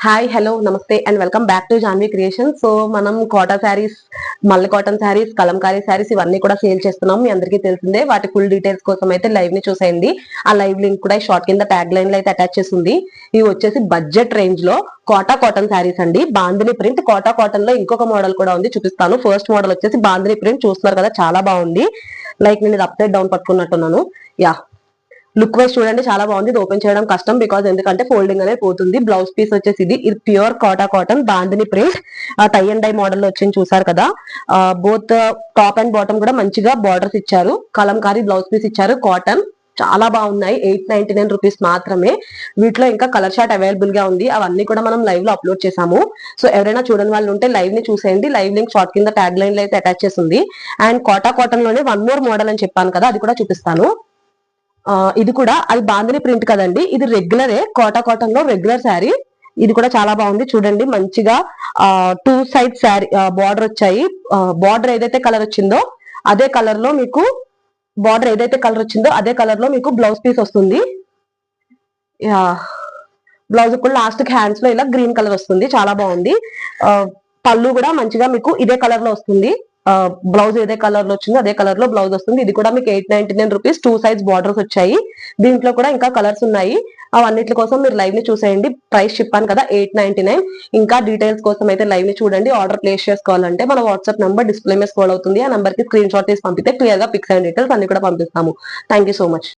Hi hello నమస్తే and welcome back to Janhvi creation. So మనం quota saris, మల్లె కాటన్ శారీస్, కలంకారీ శారీస్ ఇవన్నీ కూడా సేల్ చేస్తున్నాం. మీ అందరికీ తెలిసిందే. వాటి ఫుల్ డీటెయిల్స్ కోసం అయితే లైవ్ ని చూసేయండి. ఆ లైవ్ లింక్ కూడా షార్ట్ కింద ట్యాగ్ లైన్ లో అయితే అటాచ్ చేసి ఉంది. ఇవి వచ్చేసి బడ్జెట్ రేంజ్ లో కోటా కాటన్ శారీస్ అండి. బాందిని ప్రింట్ కోటా కాటన్ లో ఇంకొక మోడల్ కూడా ఉంది, చూపిస్తాను. ఫస్ట్ మోడల్ వచ్చేసి బాందిని ప్రింట్ చూస్తున్నారు కదా, చాలా బాగుంది. లైక్ నేను ఇది అప్సైడ్ డౌన్ పట్టుకున్నట్టున్నాను. యా, లుక్ వైజ్ చూడండి, చాలా బాగుంది. ఇది ఓపెన్ చేయడం కష్టం బికాస్ ఎందుకంటే ఫోల్డింగ్ అనేది పోతుంది. బ్లౌజ్ పీస్ వచ్చేసి ఇది pure Kota cotton bandhani print tie and dye model లో వచ్చింది, చూసారు కదా. బోత్ టాప్ అండ్ బాటమ్ కూడా మంచిగా బార్డర్స్ ఇచ్చారు. కలంకారీ బ్లౌజ్ పీస్ ఇచ్చారు. కాటన్ చాలా బాగున్నాయి. 899 రూపీస్ మాత్రమే. వీటిలో ఇంకా కలర్ షార్ట్ అవైలబుల్ గా ఉంది. అవన్నీ కూడా మనం లైవ్ లో అప్లోడ్ చేసాము. సో ఎవరైనా చూడని వాళ్ళు ఉంటే లైవ్ ని చూసేయండి. లైవ్ లింక్ షార్ట్ కింద ట్యాగ్ లైన్ లో అయితే అటాచ్ చేసి ఉంది. అండ్ కోటా కాటన్ లోనే వన్ మోర్ మోడల్ అని చెప్పాను కదా, అది కూడా చూపిస్తాను. ఇది కూడా అది బాందిని ప్రింట్ కదండి, ఇది రెగ్యులరే కోటా కాటన్ లో రెగ్యులర్ శారీ. ఇది కూడా చాలా బాగుంది చూడండి. మంచిగా టూ సైడ్ శారీ బార్డర్ వచ్చాయి. బార్డర్ ఏదైతే కలర్ వచ్చిందో అదే కలర్ లో మీకు బ్లౌజ్ పీస్ వస్తుంది. బ్లౌజ్ కూడా లాస్ట్ హ్యాండ్స్ లో ఇలా గ్రీన్ కలర్ వస్తుంది, చాలా బాగుంది. పళ్ళు కూడా మంచిగా మీకు ఇదే కలర్ లో వస్తుంది. బ్లౌజ్ ఏదే కలర్ లో వచ్చిందో అదే కలర్ లో బ్లౌజ్ వస్తుంది. ఇది కూడా మీకు 899 రూపీస్. టూ సైజ్ బార్డర్స్ వచ్చాయి. దీంట్లో కూడా ఇంకా కలర్స్ ఉన్నాయి. అవన్నిటి కోసం మీరు లైవ్ ని చూసేయండి. ప్రైస్ చెప్పాను కదా, 899. ఇంకా డీటెయిల్స్ కోసం అయితే లైవ్ ని చూడండి. ఆర్డర్ ప్లేస్ చేసుకోవాలంటే మన వాట్సాప్ నంబర్ డిస్ప్లే మీద స్క్రోల్ అవుతుంది. ఆ నంబర్ కి స్క్రీన్ షాట్ తీసి పంపితే క్లియర్ గా పిక్స్ అండ్ డీటెయిల్స్ అన్ని కూడా పంపిస్తాము. Thank so much.